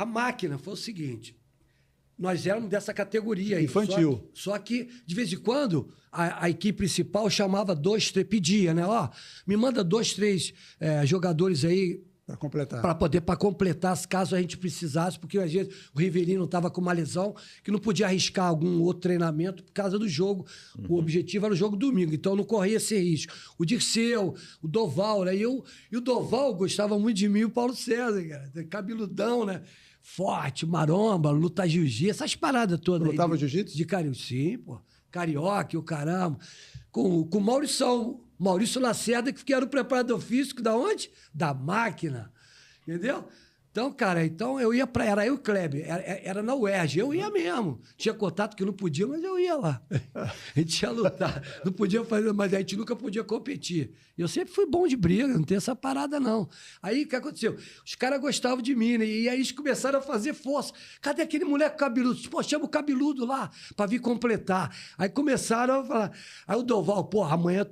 a máquina foi o seguinte. Nós éramos dessa categoria aí. Infantil. Só que, de vez em quando, a equipe principal chamava 2, 3, pedia, né? Ó, me manda 2, 3 jogadores aí Para completar. para completar, caso a gente precisasse, porque às vezes o Rivelino estava com uma lesão que não podia arriscar algum outro treinamento por causa do jogo. O objetivo era o jogo domingo, então não corria esse risco. O Dirceu, o Doval, né? E o Doval gostava muito de mim e o Paulo César, cara. Cabeludão, né? Forte, maromba, luta jiu-jitsu, essas paradas todas. Lutava jiu-jitsu? De carioca, sim, pô. Carioca, o caramba. Com o Maurício Lacerda, que era o preparador físico da onde? Da máquina. Entendeu? Então, cara, eu ia para... Era eu e o Kleber, era na UERJ, eu ia mesmo. Tinha contato que não podia, mas eu ia lá. A gente ia lutar. Não podia fazer, mas a gente nunca podia competir. Eu sempre fui bom de briga, não tem essa parada, não. Aí, o que aconteceu? Os caras gostavam de mim, né? E aí eles começaram a fazer força. Cadê aquele moleque cabeludo? Pô, chama o cabeludo lá para vir completar. Aí começaram a falar. Aí o Doval, pô, amanhã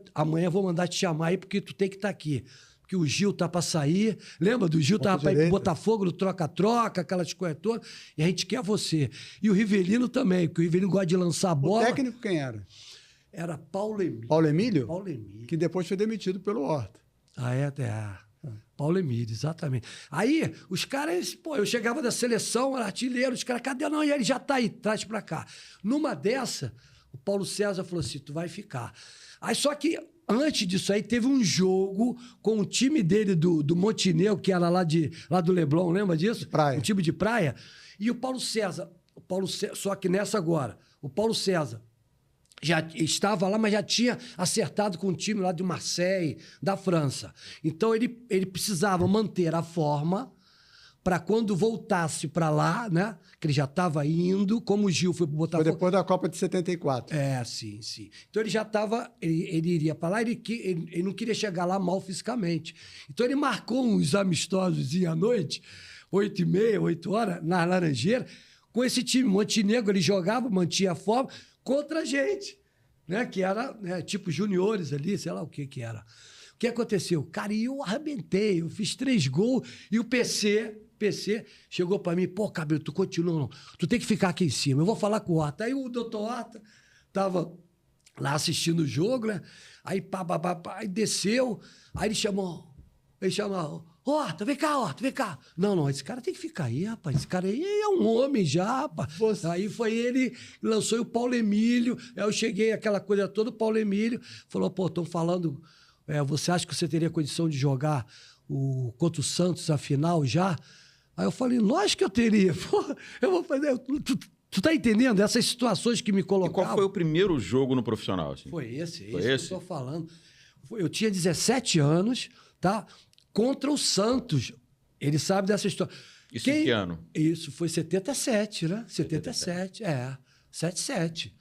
eu vou mandar te chamar aí porque tu tem que estar aqui. Que o Gil tá para sair. Lembra do Gil? Tava para ir pro Botafogo no troca-troca, aquelas coisas todas. E a gente quer você. E o Rivelino também, porque o Rivelino gosta de lançar a bola. O técnico quem era? Era Paulo Emílio. Paulo Emílio? Paulo Emílio. Que depois foi demitido pelo Horta. Ah, Paulo Emílio, exatamente. Aí, os caras, pô, eu chegava da seleção, era artilheiro, os caras, cadê? Não, e ele já tá aí, traz para cá. Numa dessa, o Paulo César falou assim, tu vai ficar. Aí, só que... Antes disso aí, teve um jogo com o time dele do Montenegro, que era lá do Leblon, lembra disso? Praia. Um time de praia. E o Paulo César, só que nessa agora, o Paulo César já estava lá, mas já tinha acertado com o time lá de Marseille, da França. Então, ele precisava manter a forma para quando voltasse para lá, né? Que ele já estava indo, como o Gil foi para o Botafogo. Foi depois da Copa de 74. Sim. Então ele já estava, ele iria para lá, ele não queria chegar lá mal fisicamente. Então ele marcou uns amistosos à noite, 8h30, 8 horas, na Laranjeira, com esse time. Montenegro, ele jogava, mantinha a forma, contra a gente, né? Que era, né, tipo juniores ali, sei lá o que era. O que aconteceu? Cara, eu arrebentei, eu fiz 3 gols e o PC chegou para mim, pô, Cabelo, tu continua, não. Tu tem que ficar aqui em cima, eu vou falar com o Horta. Aí o doutor Horta tava lá assistindo o jogo, né? Aí aí desceu, aí ele chamou, Horta, vem cá. Não, esse cara tem que ficar aí, rapaz, esse cara aí é um homem já, rapaz. Aí foi ele, lançou o Paulo Emílio, aí eu cheguei, aquela coisa toda, o Paulo Emílio falou, pô, estão falando, você acha que você teria condição de jogar contra o Santos a final já? Aí eu falei, lógico que eu teria. Pô, eu vou fazer... Tu tá entendendo? Essas situações que me colocavam... E qual foi o primeiro jogo no profissional? Assim? Foi esse que eu tô falando. Eu tinha 17 anos, tá? Contra o Santos. Ele sabe dessa história. Isso em que ano? Isso, foi 77, né? 77, 77.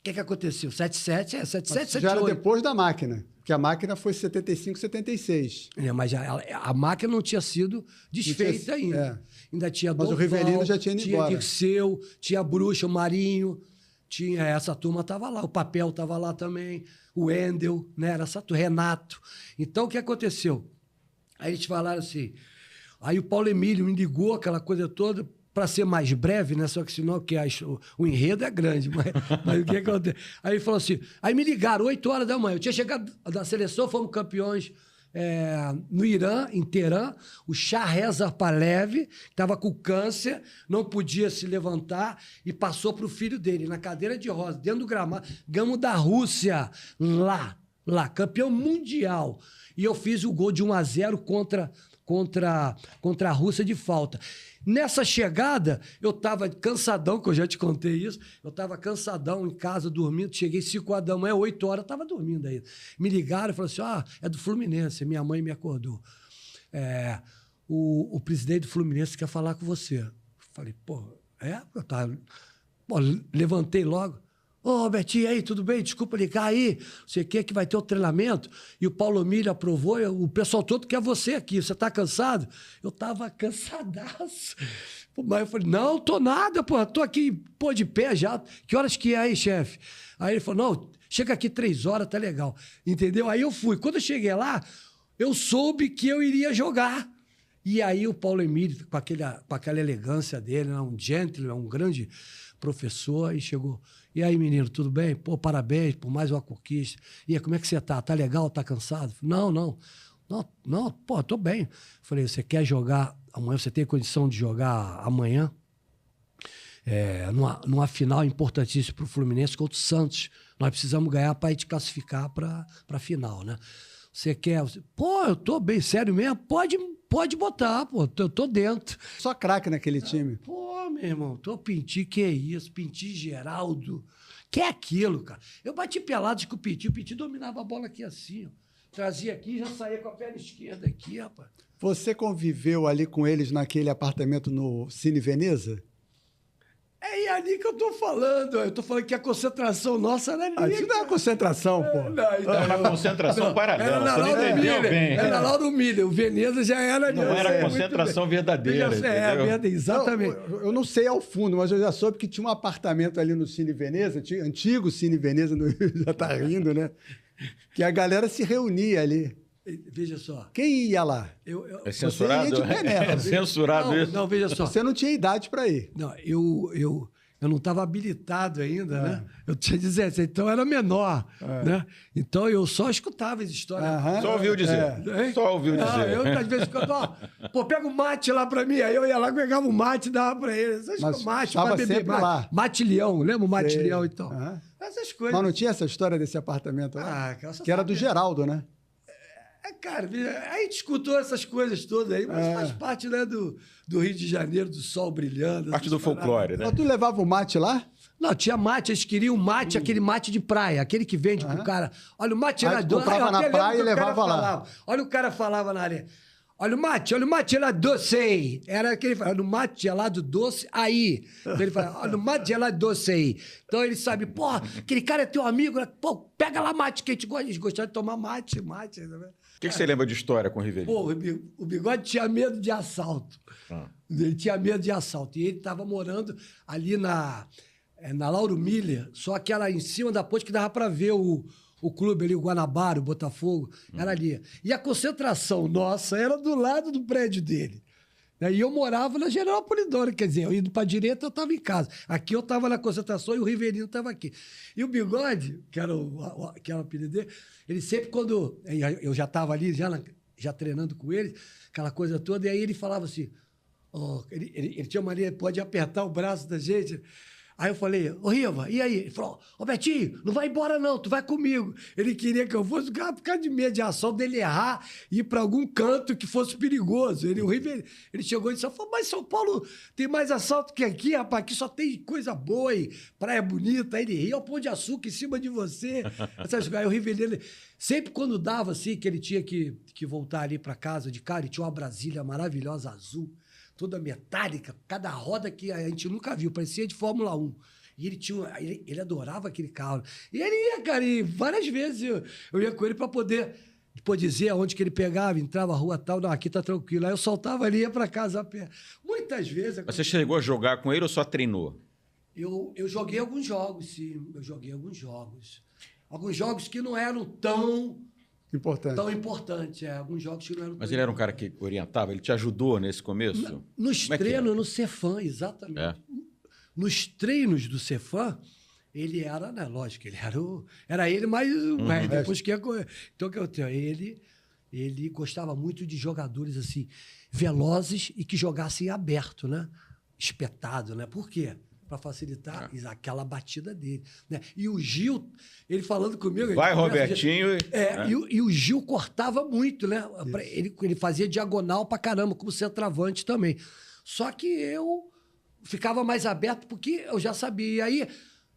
O que aconteceu? 77, 78. Já era depois da máquina, porque a máquina foi 75, 76. Mas a máquina não tinha sido desfeita ainda. Ainda tinha Mas Doval, o Rivelino já tinha ido embora. Tinha Dirceu, tinha Bruxa, o Marinho, tinha essa turma estava lá, o Papel estava lá também, o Wendel, né? Era essa turma, Renato. Então, o que aconteceu? Aí eles falaram assim, aí o Paulo Emílio me ligou, aquela coisa toda, para ser mais breve, né? Só que senão o enredo é grande, mas o que acontece? Aí ele falou assim, aí me ligaram 8 horas da manhã, eu tinha chegado da seleção, fomos campeões no Irã, em Teherã, o Shah Reza Pahlavi estava com câncer, não podia se levantar e passou para o filho dele, na cadeira de rosa, dentro do gramado, ganhamos da Rússia, lá, campeão mundial. E eu fiz o gol de 1-0 contra a Rússia de falta. Nessa chegada, eu estava cansadão, que eu já te contei isso, eu estava cansadão em casa, dormindo, cheguei 5 horas da manhã, 8 horas, eu estava dormindo ainda. Me ligaram e falaram assim, é do Fluminense, minha mãe me acordou. O presidente do Fluminense quer falar com você. Falei, pô, levantei logo. Ô, Betinho, aí, tudo bem? Desculpa ligar aí. Você quer que vai ter o treinamento? E o Paulo Emílio aprovou, o pessoal todo quer você aqui. Você tá cansado? Eu tava cansadaço. Mas eu falei, não, tô nada, pô. Tô aqui, pô, de pé já. Que horas que é aí, chefe? Aí ele falou, não, chega aqui 3 horas, tá legal. Entendeu? Aí eu fui. Quando eu cheguei lá, eu soube que eu iria jogar. E aí o Paulo Emílio, com aquela elegância dele, né? Um gentleman, um grande professor, e chegou. E aí, menino, tudo bem? Pô, parabéns por mais uma conquista. E aí, como é que você tá? Tá legal? Tá cansado? Não, pô, tô bem. Falei, você quer jogar amanhã? Você tem condição de jogar amanhã? Numa final importantíssima para o Fluminense contra o Santos. Nós precisamos ganhar para te classificar para a final, né? Você quer... Pô, eu tô bem, sério mesmo? Pode botar, pô, eu tô dentro. Só craque naquele time. Pô, meu irmão, tô Pinti, que é isso? Pinti, Geraldo, que é aquilo, cara? Eu bati pelados com o Pinti dominava a bola aqui assim, ó. Trazia aqui e já saía com a perna esquerda aqui, rapaz. Você conviveu ali com eles naquele apartamento no Cine Veneza? É ali que eu tô falando. Eu tô falando que a concentração nossa era ali. Isso não é concentração, pô. Era uma concentração paralela. Era na Você não Lauro entendeu Miller. bem. Era na Lauro Miller. O Veneza já era... Não era concentração verdadeira, entendeu? Exatamente. Eu não sei ao fundo, mas eu já soube que tinha um apartamento ali no Cine Veneza, antigo Cine Veneza, já tá rindo, né? Que a galera se reunia ali. Veja só. Quem ia lá? É censurado? Você ia de penetra. É censurado isso? Não, veja só. Você não tinha idade para ir. Não, eu não estava habilitado ainda, né? Eu tinha 17, então eu era menor, né? Então eu só escutava as histórias. Só ouviu dizer. Só ouviu dizer. Eu, às vezes, pô, pega um mate lá pra mim. Aí eu ia lá, pegava um mate e dava pra ele. Mas mate, tava vai beber sempre mate. lá. Mate-leão, lembra o mate-leão, então? Essas coisas. Mas não tinha essa história desse apartamento lá? Que era do Geraldo, né? Cara, a gente escutou essas coisas todas aí, mas faz parte, né, do Rio de Janeiro, do sol brilhando. Parte do folclore, né? Mas tu levava o mate lá? Não, tinha mate, eles queriam mate, aquele mate de praia, aquele que vende pro cara. Olha, o mate era doce. Comprava na praia e levava lá. Olha, o cara falava na areia. Olha o mate era doce aí. Era aquele que falava, o mate gelado doce aí. Então ele falava, olha o mate gelado doce aí. Então ele sabe, pô, aquele cara é teu amigo, pô, pega lá mate, que a gente gostava de tomar mate. O que você lembra de história com o Rivelino? Pô, o Bigode tinha medo de assalto. Ele tinha medo de assalto. E ele estava morando ali na Lauro Miller, só que era em cima da ponte que dava para ver o clube ali, o Guanabara, o Botafogo, era ali. E a concentração nossa era do lado do prédio dele. E eu morava na General Polidoro, quer dizer, eu indo para a direita, eu estava em casa. Aqui eu estava na concentração e o Rivelino estava aqui. E o Bigode, que era o apelido dele, ele sempre quando... Eu já estava ali, já treinando com ele, aquela coisa toda, e aí ele falava assim... ele tinha maneira, pode apertar o braço da gente... Aí eu falei, ô Riva, e aí? Ele falou, ô Betinho, não vai embora não, tu vai comigo. Ele queria que eu fosse por causa de mediação dele errar e ir para algum canto que fosse perigoso. O Riva, ele chegou e disse, mas São Paulo tem mais assalto que aqui, rapaz, aqui só tem coisa boa e praia bonita. Aí ele ria, o Pão de Açúcar em cima de você. Aí o Riva, sempre quando dava assim, que ele tinha que voltar ali para casa de cara, ele tinha uma Brasília maravilhosa, azul, toda metálica, cada roda que a gente nunca viu, parecia de Fórmula 1. E ele adorava aquele carro. E ele ia, cara, e várias vezes eu ia com ele para poder dizer aonde que ele pegava, entrava a rua tal, não, aqui tá tranquilo. Aí eu soltava ali e ia para casa a pé. Muitas vezes... Mas você chegou a jogar com ele ou só treinou? Eu joguei alguns jogos, sim. Eu joguei alguns jogos. Alguns jogos que não eram tão importante, alguns jogos que não eram. Mas ele era um cara que orientava, ele te ajudou nesse começo? Nos treinos, no Cefam, exatamente. Nos treinos do Cefam, ele era, né, lógico, ele era ele mais depois que então que eu tenho, ele gostava muito de jogadores assim velozes e que jogassem aberto, né? Espetado, né? Por quê? Para facilitar aquela batida dele, né? E o Gil, ele falando comigo... Vai, Robertinho... E o Gil cortava muito, né? Ele fazia diagonal pra caramba, como centroavante também. Só que eu ficava mais aberto porque eu já sabia. E aí,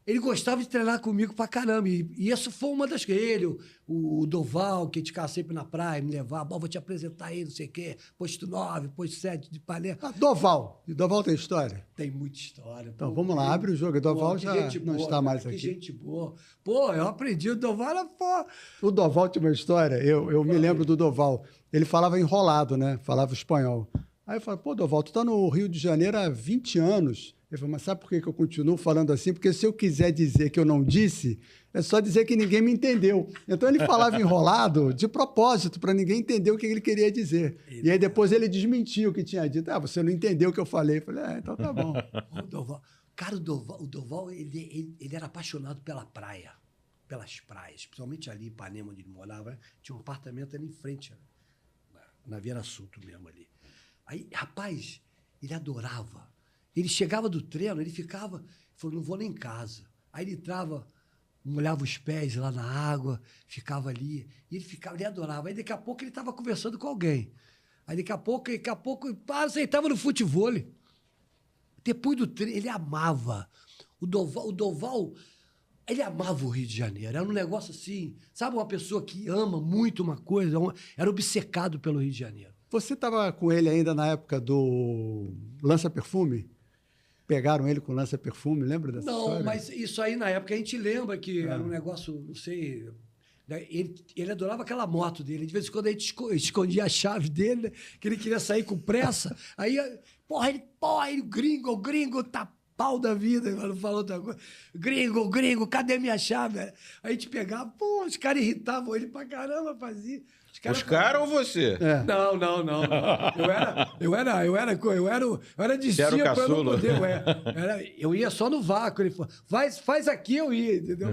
ele gostava de treinar comigo pra caramba. E isso foi uma das coisas. Ele, o Doval, que a gente ficava sempre na praia, me levava, vou te apresentar aí, não sei o quê, posto 9, posto 7 de Palermo. Doval tem história? Tem muita história. Então, vamos lá, abre o jogo. O Doval já não está mais aqui. Que gente boa. Pô, eu aprendi, o Doval era pô. O Doval tinha uma história, eu me lembro do Doval. Ele falava enrolado, né? Falava espanhol. Aí eu falei, pô, Doval, tu tá no Rio de Janeiro há 20 anos. Ele falou, mas sabe por que que eu continuo falando assim? Porque se eu quiser dizer que eu não disse, é só dizer que ninguém me entendeu. Então ele falava enrolado de propósito, para ninguém entender o que ele queria dizer. E aí depois ele desmentiu o que tinha dito. Ah, você não entendeu o que eu falei. Eu falei, então tá bom. O Doval, cara, o Doval ele era apaixonado pela praia, pelas praias, principalmente ali em Ipanema, onde ele morava. Tinha um apartamento ali em frente, na Vieira Assunto mesmo ali. Aí, rapaz, ele adorava. Ele chegava do treino, ele ficava, falou, não vou nem em casa. Aí ele entrava, molhava os pés lá na água, ficava ali, e ele adorava. Aí daqui a pouco ele estava conversando com alguém. Aí daqui a pouco, ele estava no futevôlei. Depois do treino, ele amava. O Doval, ele amava o Rio de Janeiro. Era um negócio assim, sabe, uma pessoa que ama muito uma coisa, era obcecado pelo Rio de Janeiro. Você estava com ele ainda na época do Lança-Perfume? Pegaram ele com lança-perfume, lembra dessa história? Não, mas isso aí na época a gente lembra que era um negócio, não sei. Ele adorava aquela moto dele. De vez em quando a gente escondia a chave dele, né, que ele queria sair com pressa. Aí, porra, o gringo tá pau da vida. Ele falou outra coisa. Gringo, cadê minha chave? Aí a gente pegava, pô, os caras irritavam ele pra caramba, fazia. Os caras ou você? É. Não. Eu era discípulo. Era o caçula? Eu ia só no vácuo. Ele falou, faz aqui, eu ia, entendeu?